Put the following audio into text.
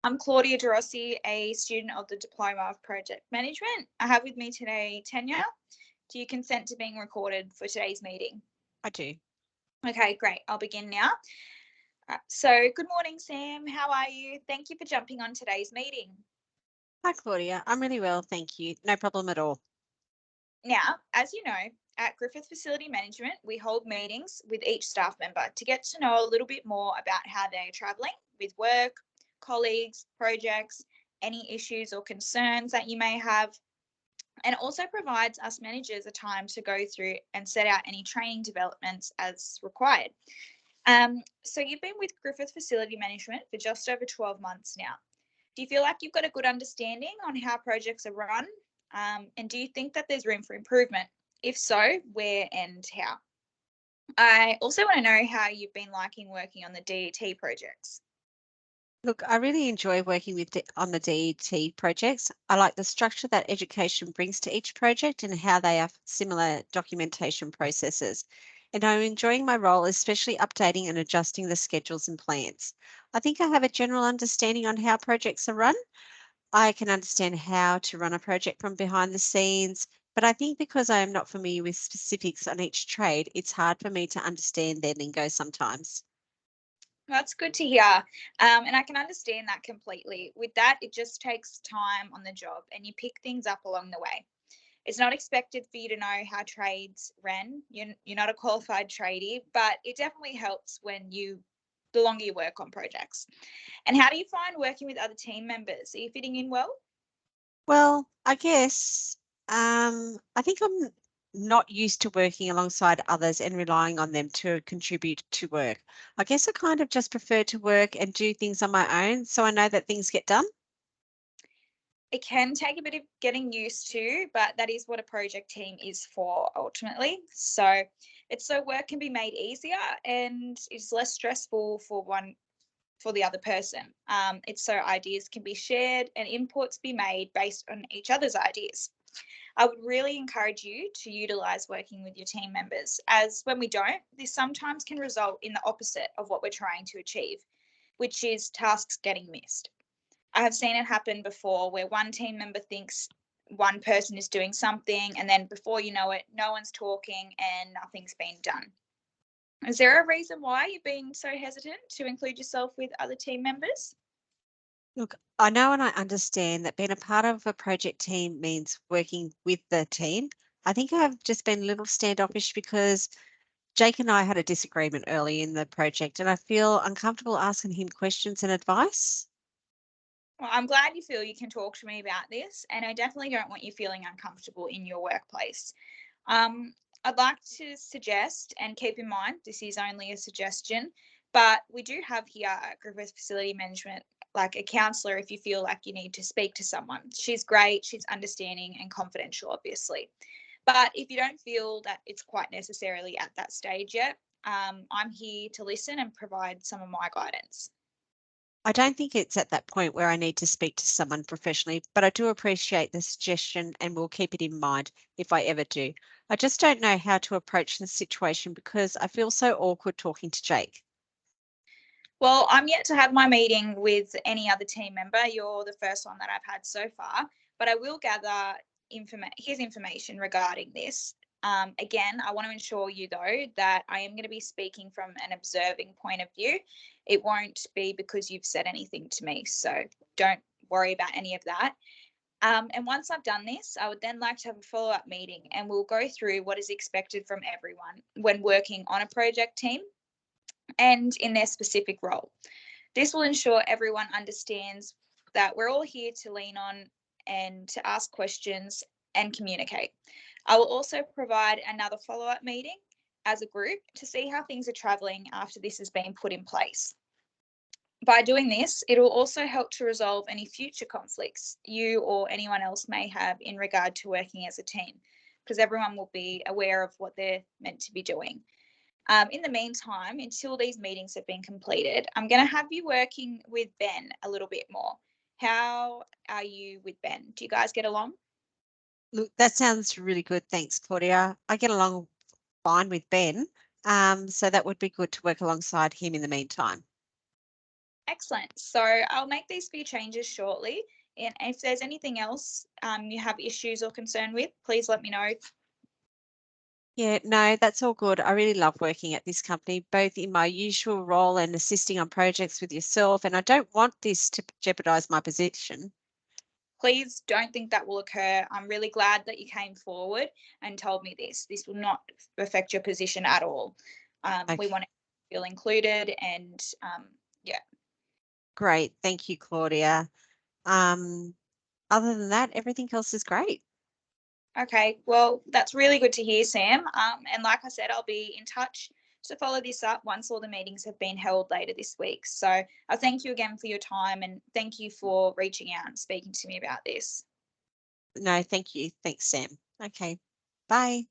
I'm Claudia DeRossi, a student of the Diploma of Project Management. I have with me today Tanya. Do you consent to being recorded for today's meeting? I do. Okay, great. I'll begin now. So, good morning, Sam. How are you? Thank you for jumping on today's meeting. Hi, Claudia. I'm really well, thank you. No problem at all. Now, as you know, at Griffith Facility Management, we hold meetings with each staff member to get to know a little bit more about how they're travelling with work, colleagues, projects, any issues or concerns that you may have, and also provides us managers a time to go through and set out any training developments as required. So you've been with Griffith Facility Management for just over 12 months now. Do you feel like you've got a good understanding on how projects are run? And do you think that there's room for improvement? If so, where and how? I also want to know how you've been liking working on the DET projects. Look, I really enjoy working on the DET projects. I like the structure that education brings to each project and how they have similar documentation processes. And I'm enjoying my role, especially updating and adjusting the schedules and plans. I think I have a general understanding on how projects are run. I can understand how to run a project from behind the scenes, but I think because I am not familiar with specifics on each trade, it's hard for me to understand their lingo sometimes. That's good to hear. And I can understand that completely. With that, it just takes time on the job and you pick things up along the way. It's not expected for you to know how trades run. You're not a qualified tradie, but it definitely helps the longer you work on projects. And how do you find working with other team members? Are you fitting in well? Well, I guess I think I'm not used to working alongside others and relying on them to contribute to work. I guess I kind of just prefer to work and do things on my own so I know that things get done. It can take a bit of getting used to, but that is what a project team is for ultimately. So it's so work can be made easier and it's less stressful for the other person. It's so ideas can be shared and inputs be made based on each other's ideas. I would really encourage you to utilize working with your team members, as when we don't, this sometimes can result in the opposite of what we're trying to achieve, which is tasks getting missed. I have seen it happen before where one team member thinks one person is doing something, and then before you know it, no one's talking and nothing's been done. Is there a reason why you've been so hesitant to include yourself with other team members? Look, I know and I understand that being a part of a project team means working with the team. I think I've just been a little standoffish because Jake and I had a disagreement early in the project, and I feel uncomfortable asking him questions and advice. Well, I'm glad you feel you can talk to me about this, and I definitely don't want you feeling uncomfortable in your workplace. I'd like to suggest, and keep in mind, this is only a suggestion, but we do have here at Griffith Facility Management like a counsellor if you feel like you need to speak to someone. She's great, she's understanding and confidential, obviously. But if you don't feel that it's quite necessarily at that stage yet, I'm here to listen and provide some of my guidance. I don't think it's at that point where I need to speak to someone professionally, but I do appreciate the suggestion and will keep it in mind if I ever do. I just don't know how to approach the situation because I feel so awkward talking to Jake. Well, I'm yet to have my meeting with any other team member. You're the first one that I've had so far, but I will gather his information regarding this. Again, I want to ensure you, though, that I am going to be speaking from an observing point of view. It won't be because you've said anything to me, so don't worry about any of that. And once I've done this, I would then like to have a follow-up meeting and we'll go through what is expected from everyone when working on a project team and in their specific role. This will ensure everyone understands that we're all here to lean on and to ask questions and communicate. I will also provide another follow-up meeting as a group to see how things are travelling after this has been put in place. By doing this, it will also help to resolve any future conflicts you or anyone else may have in regard to working as a team, because everyone will be aware of what they're meant to be doing. In the meantime, until these meetings have been completed, I'm going to have you working with Ben a little bit more. How are you with Ben? Do you guys get along? Look, that sounds really good. Thanks, Claudia. I get along fine with Ben, so that would be good to work alongside him in the meantime. Excellent. So I'll make these few changes shortly. And if there's anything else you have issues or concern with, please let me know. Yeah, no, that's all good. I really love working at this company, both in my usual role and assisting on projects with yourself. And I don't want this to jeopardize my position. Please don't think that will occur. I'm really glad that you came forward and told me this. This will not affect your position at all. We Okay, want to feel included and yeah. great. Thank you, Claudia. Um, Other than that, everything else is great. Okay, well, that's really good to hear, Sam. And like I said, I'll be in touch to follow this up once all the meetings have been held later this week. So I thank you again for your time and thank you for reaching out and speaking to me about this. No, thank you. Thanks, Sam. Okay, bye.